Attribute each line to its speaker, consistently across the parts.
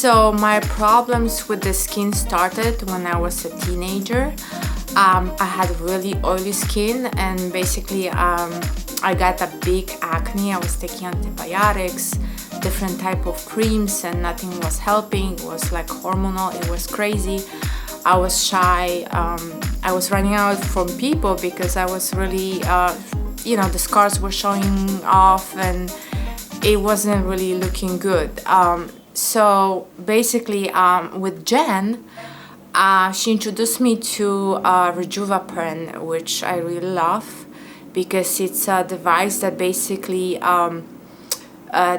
Speaker 1: So my problems with the skin started when I was a teenager. I had really oily skin, and basically I got a big acne. I was taking antibiotics, different type of creams, and nothing was helping. It was like hormonal. It was crazy. I was shy. I was running out from people because I was really, the scars were showing off, and it wasn't really looking good. So basically, with Jen, she introduced me to Rejuvaprene, which I really love because it's a device that basically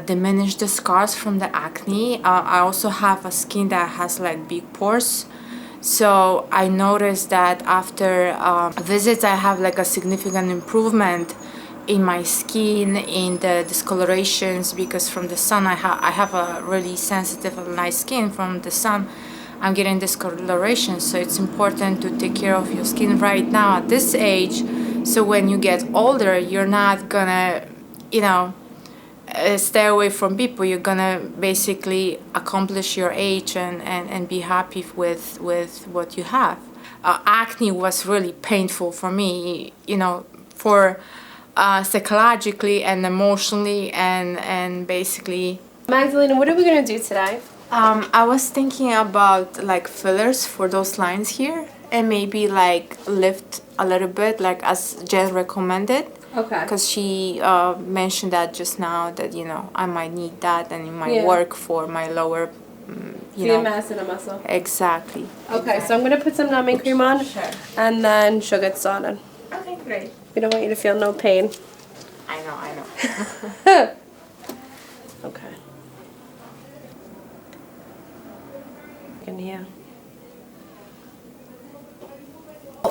Speaker 1: diminish the scars from the acne. I also have a skin that has like big pores, so I noticed that after visits I have like a significant improvement in my skin, in the discolorations, because from the sun I have a really sensitive and nice skin. From the sun I'm getting discoloration, so it's important to take care of your skin right now at this age, so when you get older you're not gonna stay away from people. You're gonna basically accomplish your age and be happy with what you have. Acne was really painful for me, for psychologically and emotionally, and basically.
Speaker 2: Magdalena, what are we gonna do today?
Speaker 1: I was thinking about like fillers for those lines here, and maybe like lift a little bit, like as Jen recommended.
Speaker 2: Okay.
Speaker 1: Because she mentioned that just now, that I might need that, and it might work for my lower
Speaker 2: your mass and a muscle.
Speaker 1: Exactly.
Speaker 2: Okay, so I'm gonna put some numbing cream on, and then she'll get started.
Speaker 1: Okay, great.
Speaker 2: We don't want you to feel no pain.
Speaker 1: I know.
Speaker 2: Okay. In here.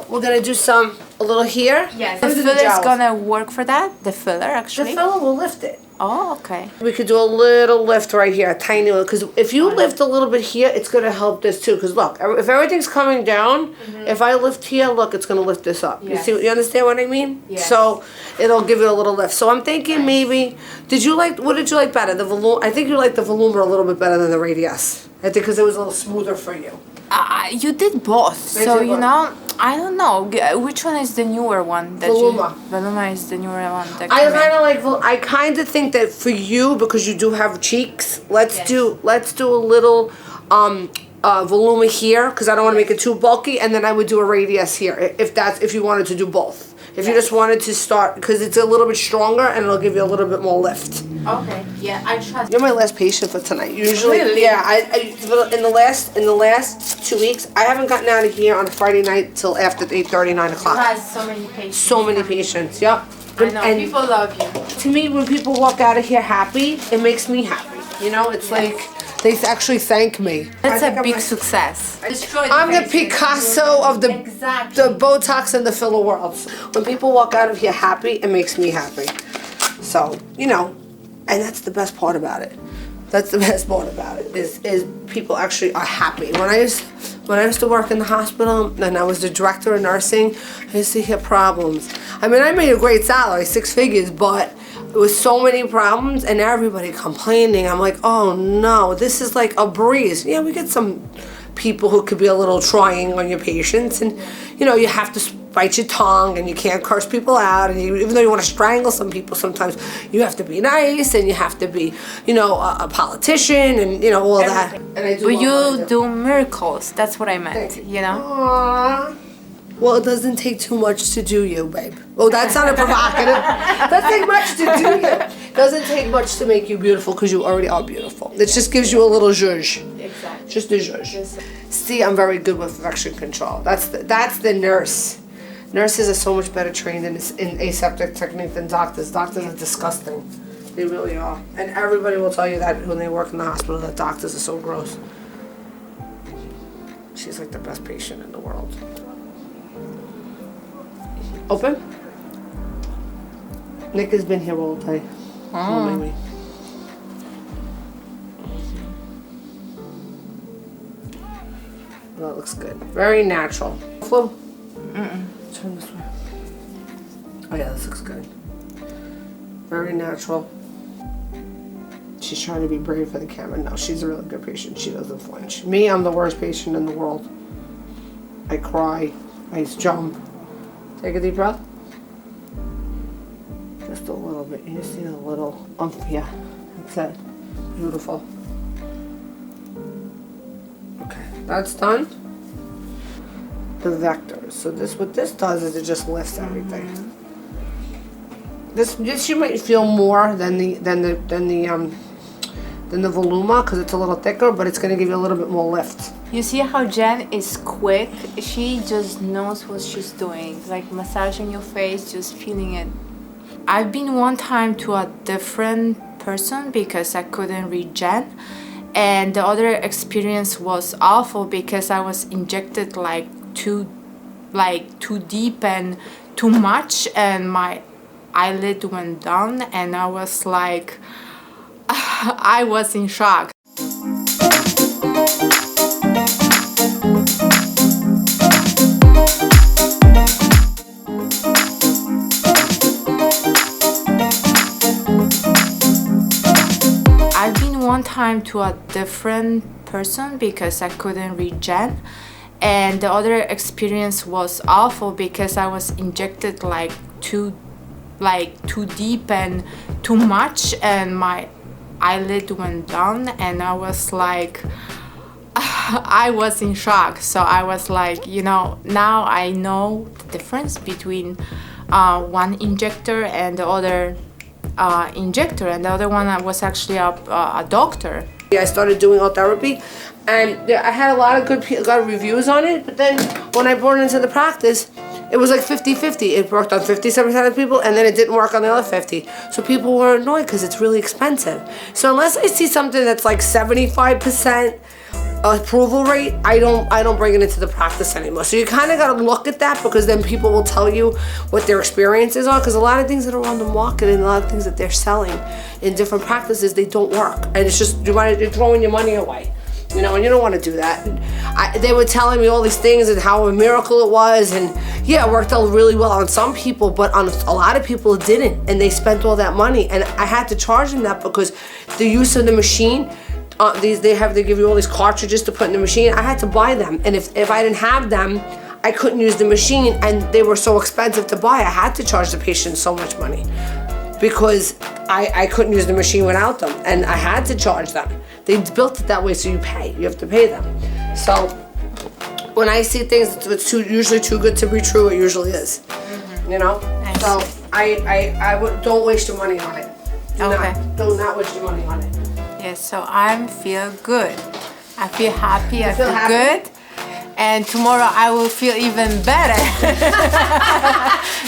Speaker 2: We're gonna do a little here.
Speaker 1: Yes. The filler is gonna work for that. The filler, actually.
Speaker 2: The filler will lift it.
Speaker 1: Oh, okay.
Speaker 2: We could do a little lift right here, a tiny little, because if you lift a little bit here, it's gonna help this too. Because look, if everything's coming down, if I lift here, look, it's gonna lift this up.
Speaker 1: Yes.
Speaker 2: You understand what I mean?
Speaker 1: Yes.
Speaker 2: So it'll give it a little lift. So I'm thinking maybe, what did you like better? The volume? I think you like the volume a little bit better than the radius. I think because it was a little smoother for you.
Speaker 1: You did both, I don't know which one is the newer one.
Speaker 2: Voluma.
Speaker 1: Voluma is the newer one.
Speaker 2: I kind of think that for you, because you do have cheeks, let's do a little Voluma here, because I don't want to make it too bulky, and then I would do a radius here if you wanted to do both. If you just wanted to start, because it's a little bit stronger and it'll give you a little bit more lift.
Speaker 1: Okay. Yeah, I trust.
Speaker 2: You're my last patient for tonight. Usually,
Speaker 1: really?
Speaker 2: Yeah. In the last 2 weeks, I haven't gotten out of here on a Friday night till after 8:30, 9 o'clock.
Speaker 1: You have so many patients.
Speaker 2: So many patients. Yep.
Speaker 1: I know.
Speaker 2: And
Speaker 1: people love you.
Speaker 2: to me, when people walk out of here happy, it makes me happy. It's like they actually thank me.
Speaker 1: That's a big success.
Speaker 2: I'm the Picasso of the Botox and the filler worlds. When people walk out of here happy, it makes me happy. So, and that's the best part about it. That's the best part about it, is people actually are happy. When I used to work in the hospital and I was the director of nursing, I used to hear problems. I mean, I made a great salary, 6 figures, but it was so many problems and everybody complaining. I'm like, oh no, this is like a breeze. Yeah, we get some people who could be a little trying on your patients, and you have to bite your tongue and you can't curse people out, and even though you want to strangle some people, sometimes you have to be nice and you have to be a politician and all that. And I do.
Speaker 1: But you do miracles. That's what I meant.
Speaker 2: Aww. Well, it doesn't take too much to do you, babe. Oh, that sounded provocative. Doesn't take much to do you. Doesn't take much to make you beautiful, because you already are beautiful. It just gives you a little zhuzh.
Speaker 1: Exactly.
Speaker 2: Just a zhuzh. See, I'm very good with infection control. That's the nurse. Nurses are so much better trained in aseptic technique than doctors. Doctors are disgusting. They really are. And everybody will tell you that when they work in the hospital, that doctors are so gross. She's like the best patient in the world. Open? Nick has been here all day. Oh, maybe. That looks good. Very natural. Flo? Turn this way. Oh yeah, this looks good. Very natural. She's trying to be brave for the camera. No, she's a really good patient. She doesn't flinch. Me, I'm the worst patient in the world. I cry. I jump. Take a deep breath. Just a little bit. You just need a little umph. Yeah, that's it. Beautiful. Okay, that's done. The vectors. So what this does is it just lifts everything. This you might feel more than the Voluma because it's a little thicker, but it's going to give you a little bit more lift.
Speaker 1: You see how Jen is quick? She just knows what she's doing. Like massaging your face, just feeling it. I've been one time to a different person because I couldn't read Jen. And the other experience was awful because I was injected too deep and too much, and my eyelid went down, and I was like, I was in shock. I've been one time to a different person because I couldn't read Jen, and the other experience was awful because I was injected too deep and too much, and my eyelid went down, and I was like, I was in shock. So I was like, now I know the difference between one injector and the other injector, and the other one was actually a doctor.
Speaker 2: I started doing all therapy, and I had a lot of good reviews on it, but then when I brought it into the practice, it was like 50-50. It worked on 57% of people, and then it didn't work on the other 50. So people were annoyed because it's really expensive. So unless I see something that's like 75% approval rate, I don't bring it into the practice anymore. So you kind of got to look at that, because then people will tell you what their experiences are, because a lot of things that are on the market and a lot of things that they're selling in different practices, they don't work. And it's just, you're throwing your money away. And you don't want to do that. They were telling me all these things and how a miracle it was, and yeah, it worked out really well on some people, but on a lot of people it didn't, and they spent all that money, and I had to charge them that because the use of the machine, they give you all these cartridges to put in the machine. I had to buy them, and if I didn't have them, I couldn't use the machine, and they were so expensive to buy. I had to charge the patient so much money because I couldn't use the machine without them, and I had to charge them. They built it that way, so you have to pay them. So when I see things that's usually too good to be true, it usually is. Mm-hmm. So I don't waste your money on it.
Speaker 1: Okay.
Speaker 2: Do not waste your money on it.
Speaker 1: Yes, so I feel good. I feel happy. I feel
Speaker 2: happy?
Speaker 1: good. And tomorrow I will feel even better.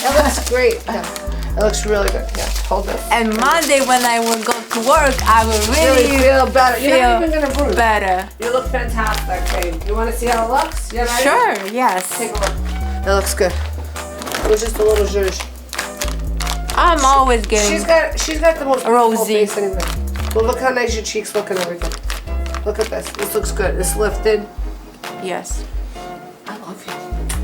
Speaker 2: It looks great. Yeah. It looks really good. Yeah, hold this.
Speaker 1: And Monday when I will go to work, I will really
Speaker 2: feel better. You're not even gonna bruise.
Speaker 1: Better.
Speaker 2: You look fantastic, babe. You want to see how it looks? You ready?
Speaker 1: Sure. Yes.
Speaker 2: Take a look. It looks good. It was just a little zhuzh.
Speaker 1: I'm always getting.
Speaker 2: She's got the most
Speaker 1: rosy
Speaker 2: face anyway. Well, look how nice your cheeks look and everything. Look at this. This looks good. It's lifted.
Speaker 1: Yes.
Speaker 2: I love you.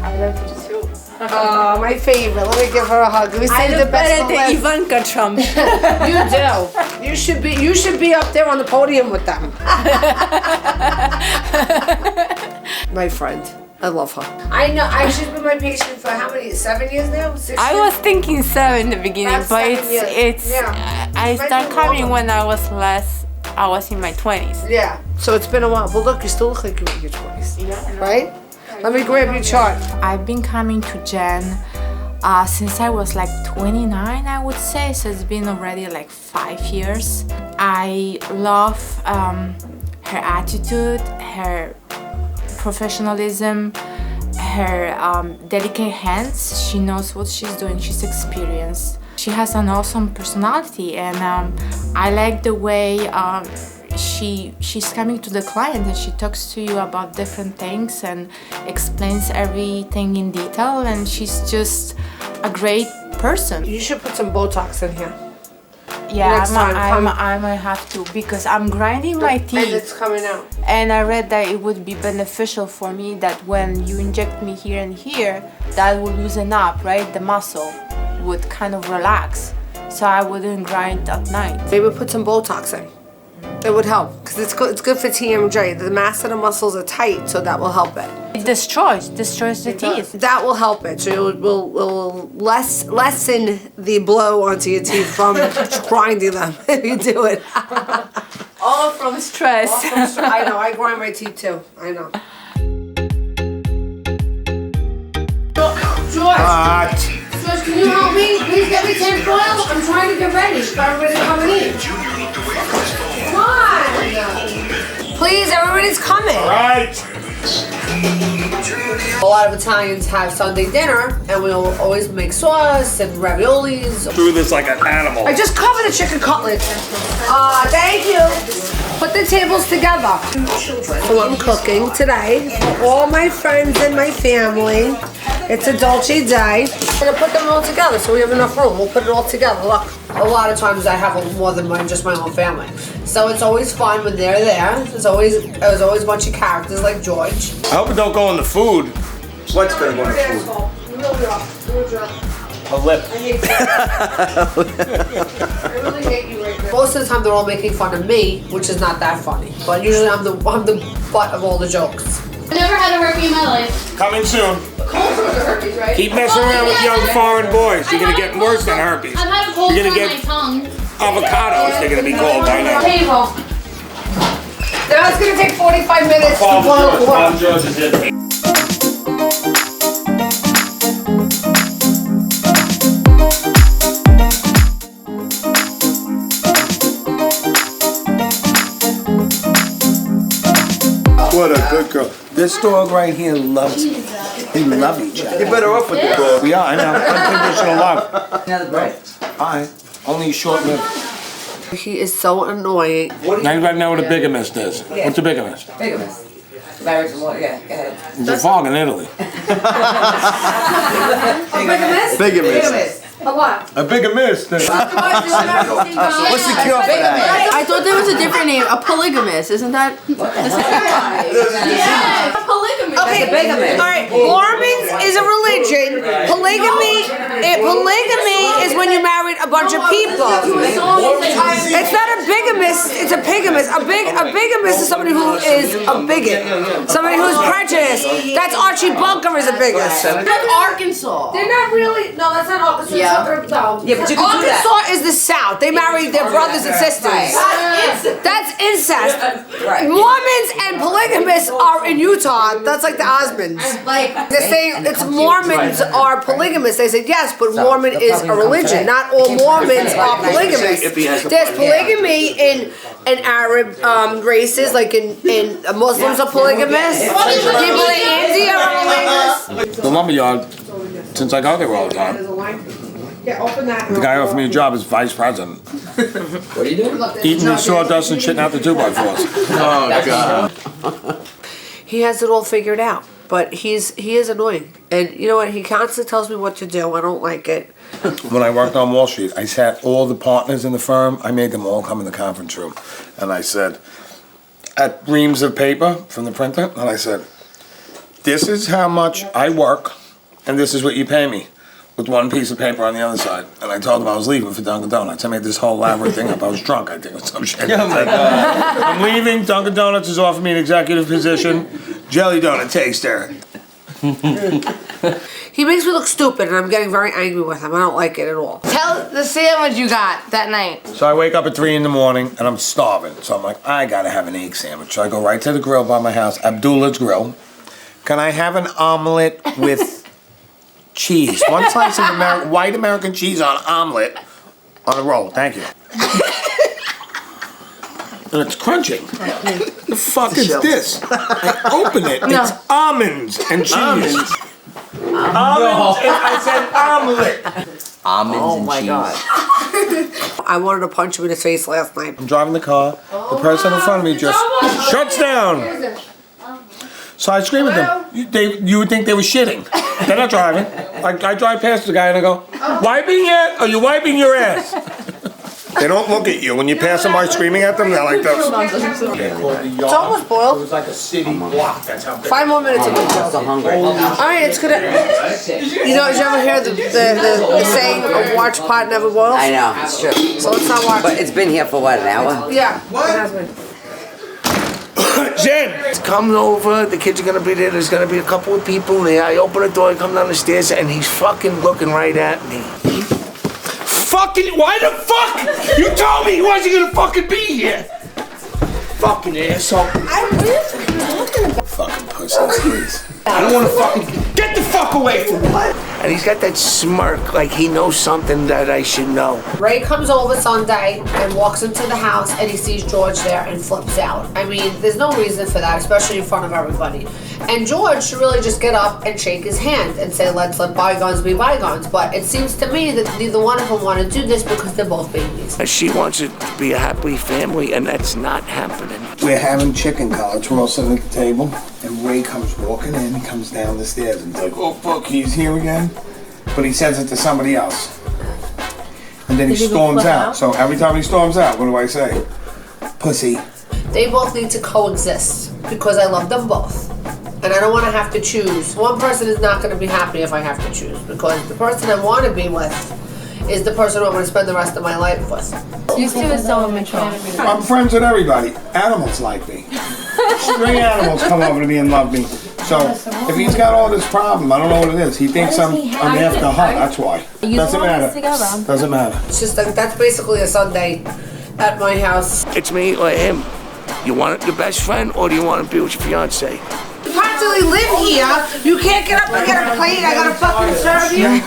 Speaker 1: I love you too.
Speaker 2: Oh, my favorite. Let me give her a hug. We saved the best for last.
Speaker 1: Ivanka Trump.
Speaker 2: You do. You should be up there on the podium with them. My friend. I love her. I know. She's been my patient for how many? 7 years now? 6 years?
Speaker 1: I was thinking 7 in the beginning,
Speaker 2: That's
Speaker 1: but
Speaker 2: 7 years.
Speaker 1: it's.
Speaker 2: Yeah.
Speaker 1: I started coming when I was in my 20s.
Speaker 2: Yeah. So it's been a while. But look, you still look like you're in your 20s.
Speaker 1: Yeah.
Speaker 2: Right? Let me grab your chart.
Speaker 1: I've been coming to Jen since I was 29, I would say. So it's been already 5 years. I love her attitude, her professionalism, her delicate hands. She knows what she's doing. She's experienced. She has an awesome personality, and I like the way she's coming to the client and she talks to you about different things and explains everything in detail, and she's just a great person.
Speaker 2: You should put some Botox in here.
Speaker 1: Yeah, I might have to, because I'm grinding my teeth.
Speaker 2: And it's coming out.
Speaker 1: And I read that it would be beneficial for me that when you inject me here and here, that will loosen up, right? The muscle would kind of relax, so I wouldn't grind at night.
Speaker 2: Maybe put some Botox in. It would help because it's good for TMJ. The masseter muscles are tight, so that will help it.
Speaker 1: It destroys the teeth.
Speaker 2: That will help it. So it will lessen the blow onto your teeth from grinding them if you do it.
Speaker 1: All from stress.
Speaker 2: I know. I grind my teeth too. I know. George, can you help me? Please get me 10 foil. I'm trying to get ready for everybody coming in. Come on. Please, everybody's coming.
Speaker 3: All right.
Speaker 2: A lot of Italians have Sunday dinner, and we'll always make sauce and raviolis.
Speaker 3: Do this like an animal.
Speaker 2: I just covered the chicken cutlet. Thank you. Put the tables together. So I'm cooking today for all my friends and my family. It's a Dolce day. We're gonna put them all together so we have enough room. We'll put it all together. Look, a lot of times I have more than just my own family. So it's always fun when they're there. There's always a bunch of characters like George.
Speaker 3: I hope it don't go in the food.
Speaker 4: What's gonna go in the food?
Speaker 3: A lip.
Speaker 2: I hate you. I really hate you right now. Most of the time they're all making fun of me, which is not that funny. But usually I'm the butt of all the jokes.
Speaker 5: I've never had a herpes in my life.
Speaker 3: Coming soon.
Speaker 2: Cold sores are herpes, right?
Speaker 3: Keep messing around with young foreign boys. You're gonna get worse than herpes.
Speaker 5: I've had a cold
Speaker 3: You're
Speaker 5: sore
Speaker 3: gonna
Speaker 5: on my
Speaker 3: get
Speaker 5: tongue.
Speaker 3: avocados. They're gonna be called by now.
Speaker 5: Table.
Speaker 2: Now it's gonna take 45 minutes to boil the water.
Speaker 4: What a good girl. This dog right here loves me. They love each other. You're better off with the dog.
Speaker 3: We are. I know. Unconditional love.
Speaker 4: Another break. Alright. Only short-lived.
Speaker 2: He is so annoying.
Speaker 3: Now everybody know what a bigamist is. What's a bigamist?
Speaker 6: Bigamist. Married to more, yeah, go ahead.
Speaker 3: It's a fog in Italy.
Speaker 2: Bigamist?
Speaker 4: Bigamist.
Speaker 2: A what?
Speaker 3: A bigamist.
Speaker 4: What's the cure for that?
Speaker 7: I thought there was a different name, a polygamist, isn't that?
Speaker 5: Yeah, polygamous.
Speaker 2: Okay, all right. Mormons is a religion. Polygamy is when you married a bunch of people. It's not a bigamist. It's a pigamist. A bigamist is somebody who is a bigot. Somebody who's prejudiced. That's Archie Bunker is a bigot.
Speaker 7: That's Arkansas.
Speaker 2: They're not really. No, that's not Arkansas.
Speaker 7: Yeah.
Speaker 2: No.
Speaker 6: Yeah, but you can do that.
Speaker 2: Arkansas is the South. They married their brothers and sisters. That's incest.
Speaker 6: Right.
Speaker 2: Mormons and polygamists are in Utah. That's like the Osmonds. They're saying it's Mormons are polygamists. They said yes, but Mormon is a religion. Not all Mormons are polygamists. There's polygamy in Arab races, like in Muslims are polygamists. People in India are polygamists.
Speaker 3: The lumberyard, since I go there all the time,
Speaker 2: Yeah, open that.
Speaker 3: the guy offered me a job as vice president.
Speaker 4: What are you doing?
Speaker 3: Eating the sawdust and shitting out the 2x4s.
Speaker 4: Oh, God.
Speaker 2: He has it all figured out, but he is annoying. And you know what? He constantly tells me what to do. I don't like it.
Speaker 3: When I worked on Wall Street, I sat all the partners in the firm, I made them all come in the conference room. And I said, at reams of paper from the printer, and I said, this is how much I work, and this is what you pay me, with one piece of paper on the other side. And I told them I was leaving for Dunkin' Donuts. I made this whole elaborate thing up. I was drunk, I think, or some shit.
Speaker 4: Oh, my God.
Speaker 3: I'm leaving. Dunkin' Donuts has offered me an executive position. Jelly donut taster.
Speaker 2: He makes me look stupid, and I'm getting very angry with him. I don't like it at all.
Speaker 7: Tell the sandwich you got that night.
Speaker 3: So I wake up at 3 in the morning, and I'm starving. So I'm like, I gotta have an egg sandwich. So I go right to the grill by my house, Abdullah's Grill. Can I have an omelet with cheese? One slice of white American cheese on omelet on a roll. Thank you. And it's crunching. The fuck is this? I open it. It's almonds and cheese. Almonds and I said omelet.
Speaker 4: Almonds and cheese.
Speaker 2: I wanted to punch him in his face last night.
Speaker 3: I'm driving the car. The person in front of me just shuts down. So I scream at them. You would think they were shitting. They're not driving. I drive past the guy and I go, wiping yet? Are you wiping your ass? They don't look at you. When you pass them by screaming at them, they're like this.
Speaker 2: It's almost boiled.
Speaker 4: It was like a city block. That's how big.
Speaker 2: 5 more minutes of it.
Speaker 6: I'm so hungry.
Speaker 2: Alright, it's gonna. You know, did you ever hear the saying, a watch pot never boils?
Speaker 6: I know, it's true.
Speaker 2: So let's not watch.
Speaker 6: But it's been here for what, an hour?
Speaker 2: Yeah. It has been.
Speaker 4: Jen, it's coming over. The kids are gonna be there. There's gonna be a couple of people there. I open the door, I come down the stairs, and he's fucking looking right at me. Fucking, why the fuck? You told me he wasn't gonna fucking be here. Fucking asshole.
Speaker 3: Fucking pussies, please.
Speaker 4: I don't wanna fucking, get the fuck away from me. And he's got that smirk like he knows something that I should know.
Speaker 2: Ray comes over Sunday and walks into the house and he sees George there and flips out. I mean, there's no reason for that, especially in front of everybody. And George should really just get up and shake his hand and say, let's let bygones be bygones. But it seems to me that neither one of them want to do this because they're both babies.
Speaker 4: She wants it to be a happy family, and that's not happening.
Speaker 3: We're having chicken cutlets. We're all sitting at the table, and Ray comes walking in. He comes down the stairs, and he's like, "Oh fuck, he's here again." But he says it to somebody else, and then he storms out. So every time he storms out, what do I say? Pussy.
Speaker 2: They both need to coexist because I love them both. And I don't want to have to choose. One person is not going to be happy if I have to choose because the person I want to be with is the person I'm going to spend the rest of my life with.
Speaker 5: You two is so immature.
Speaker 3: I'm friends with everybody. Animals like me. Stray animals come over to me and love me. So if he's got all this problem, I don't know what it is. He thinks I'm after her. That's why. Doesn't matter. Doesn't matter.
Speaker 2: It's just like that's basically a Sunday at my house.
Speaker 4: It's me or him. You want your best friend, or do you want to be with your fiance?
Speaker 2: You practically live here. You can't get up and get a plate. I gotta fucking serve you.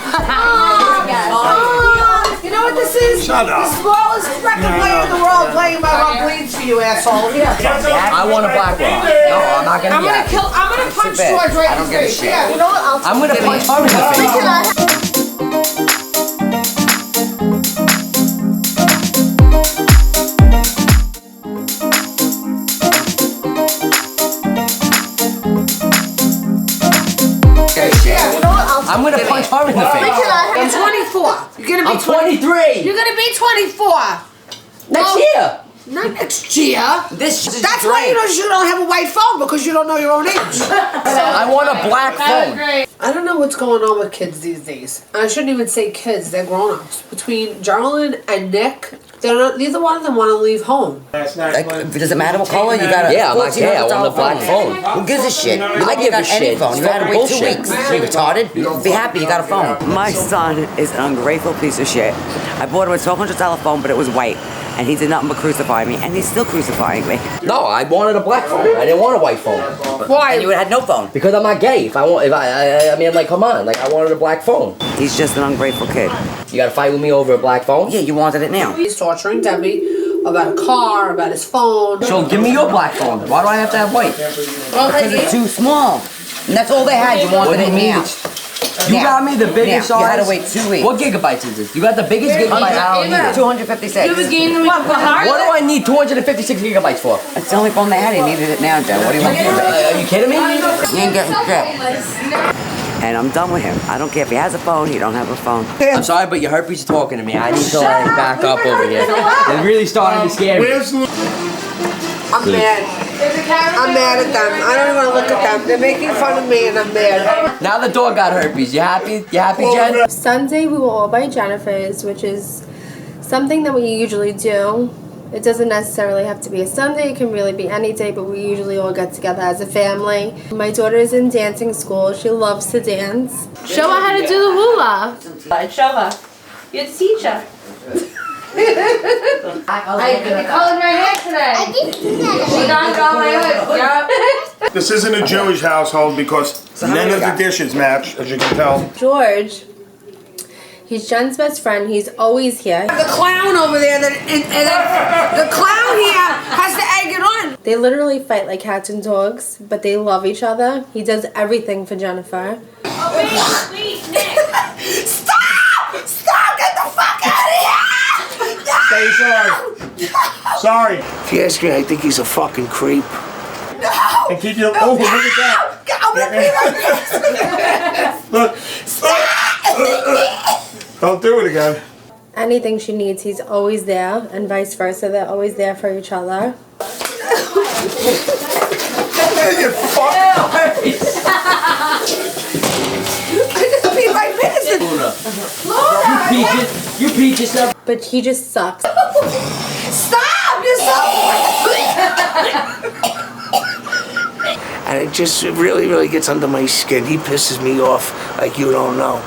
Speaker 2: You know what this is?
Speaker 3: Shut up.
Speaker 2: The smallest record player in the world playing about what bleeds for you, asshole. Here.
Speaker 6: I want a black rock. No, I'm not gonna
Speaker 2: I'm gonna kill. I'm gonna punch George right in the face. Yeah. You know what?
Speaker 6: I'm gonna punch her in the face. I'm gonna punch her in the face.
Speaker 2: I'm 24. You're gonna be
Speaker 6: I'm 23.
Speaker 2: You're gonna be 24.
Speaker 6: Next year.
Speaker 2: Not next year.
Speaker 6: That's
Speaker 2: why you don't have a white phone because you don't know your own age.
Speaker 6: I want a black phone.
Speaker 2: I don't know what's going on with kids these days. I shouldn't even say kids, they're grown-ups. Between Jalal and Nick, neither one of them want to leave home.
Speaker 6: Like, does it matter what color? You got a
Speaker 8: Yeah, I'm like, yeah, I want a black phone.
Speaker 6: Who gives a shit?
Speaker 8: I give a shit.
Speaker 6: Phone. You had to wait 2
Speaker 8: Bullshit.
Speaker 6: weeks. You retarded? Be happy you got a phone. My son is an ungrateful piece of shit. I bought him a $1,200 phone, but it was white. And he did nothing but crucify me, and he's still crucifying me.
Speaker 8: No, I wanted a black phone. I didn't want a white phone.
Speaker 2: Why?
Speaker 6: And you had no phone.
Speaker 8: Because I'm not gay. I mean, like, come on. Like, I wanted a black phone.
Speaker 6: He's just an ungrateful kid.
Speaker 8: You gotta fight with me over a black phone?
Speaker 6: Yeah, you wanted it now.
Speaker 2: He's torturing Debbie about a car, about his phone.
Speaker 8: So give me your black phone. Why do I have to have white?
Speaker 6: Because it's too small. And that's all they had. You wanted it now.
Speaker 8: You got me the biggest size.
Speaker 6: You had to wait 2 weeks.
Speaker 8: What gigabytes is this? You got the biggest gigabyte I don't need.
Speaker 6: 256.
Speaker 8: What do I need 256 gigabytes for?
Speaker 6: That's the only phone they had. He needed it now, Joe. What do you want to do?
Speaker 8: Are you kidding me?
Speaker 6: You ain't getting shit. And I'm done with him. I don't care if he has a phone, he don't have a phone.
Speaker 8: I'm sorry, but your herpes are talking to me. I need to like back up over here. They're really starting to scare me.
Speaker 2: I'm mad. I'm mad at them. I don't even want to look at them. They're making fun of me and I'm mad.
Speaker 8: Now the dog got herpes. You happy? You happy, Jen?
Speaker 5: Sunday we will all buy Jennifer's, which is something that we usually do. It doesn't necessarily have to be a Sunday, it can really be any day, but we usually all get together as a family. My daughter is in dancing school, she loves to dance. Show her how to do the hula. Show her. You're the teacher. I colored my hair today.
Speaker 3: This isn't a Jewish household because none of the dishes match, as you can tell.
Speaker 5: George, he's Jen's best friend. He's always here.
Speaker 2: The clown over there, the clown here has to egg it on.
Speaker 5: They literally fight like cats and dogs, but they love each other. He does everything for Jennifer.
Speaker 2: Oh, wait, Nick. Stop! Stop! Get the fuck out of here!
Speaker 3: Say sorry. Sorry.
Speaker 4: If you ask me, I think he's a fucking creep.
Speaker 2: No!
Speaker 3: And keep your look at that.
Speaker 2: I'm gonna be like this.
Speaker 3: Look. Stop! Don't do it again.
Speaker 5: Anything she needs, he's always there, and vice versa. They're always there for each other.
Speaker 4: You fuck.
Speaker 2: My business.
Speaker 8: You peaches stuff.
Speaker 5: But he just sucks.
Speaker 2: Stop! You're so.
Speaker 4: And it just really gets under my skin. He pisses me off like you don't know.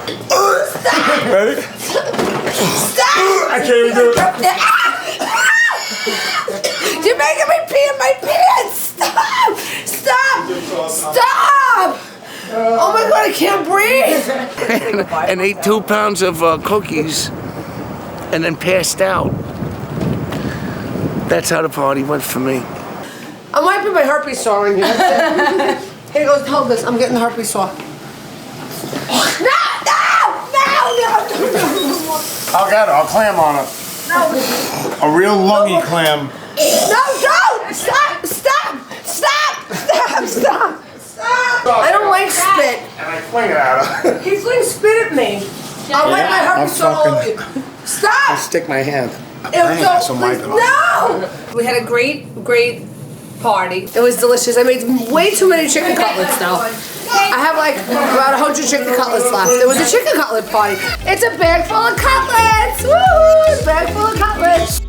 Speaker 3: Ready?
Speaker 2: Stop!
Speaker 3: I can't even do it.
Speaker 2: You're making me pee in my pants. Stop! Stop! Stop! Oh my God, I can't breathe.
Speaker 4: And ate 2 pounds of cookies and then passed out. That's how the party went for me.
Speaker 2: I'm wiping my herpes sore on you. Here he goes, hold this. I'm getting the herpes sore. No!
Speaker 3: I'll get her. I'll clam on her.
Speaker 2: No!
Speaker 3: A real lungy clam.
Speaker 2: No, don't! Stop! Stop! Stop! Stop! Stop! Stop! I don't like spit.
Speaker 3: And I fling it at her.
Speaker 2: He flings spit at me. I'll wipe my herpes sore all over you. Stop!
Speaker 4: Stick my hand.
Speaker 2: No! We had a great party. It was delicious. I made way too many chicken cutlets now. I have like about 100 chicken cutlets left. It was a chicken cutlet party. It's a bag full of cutlets! Woo! Bag full of cutlets.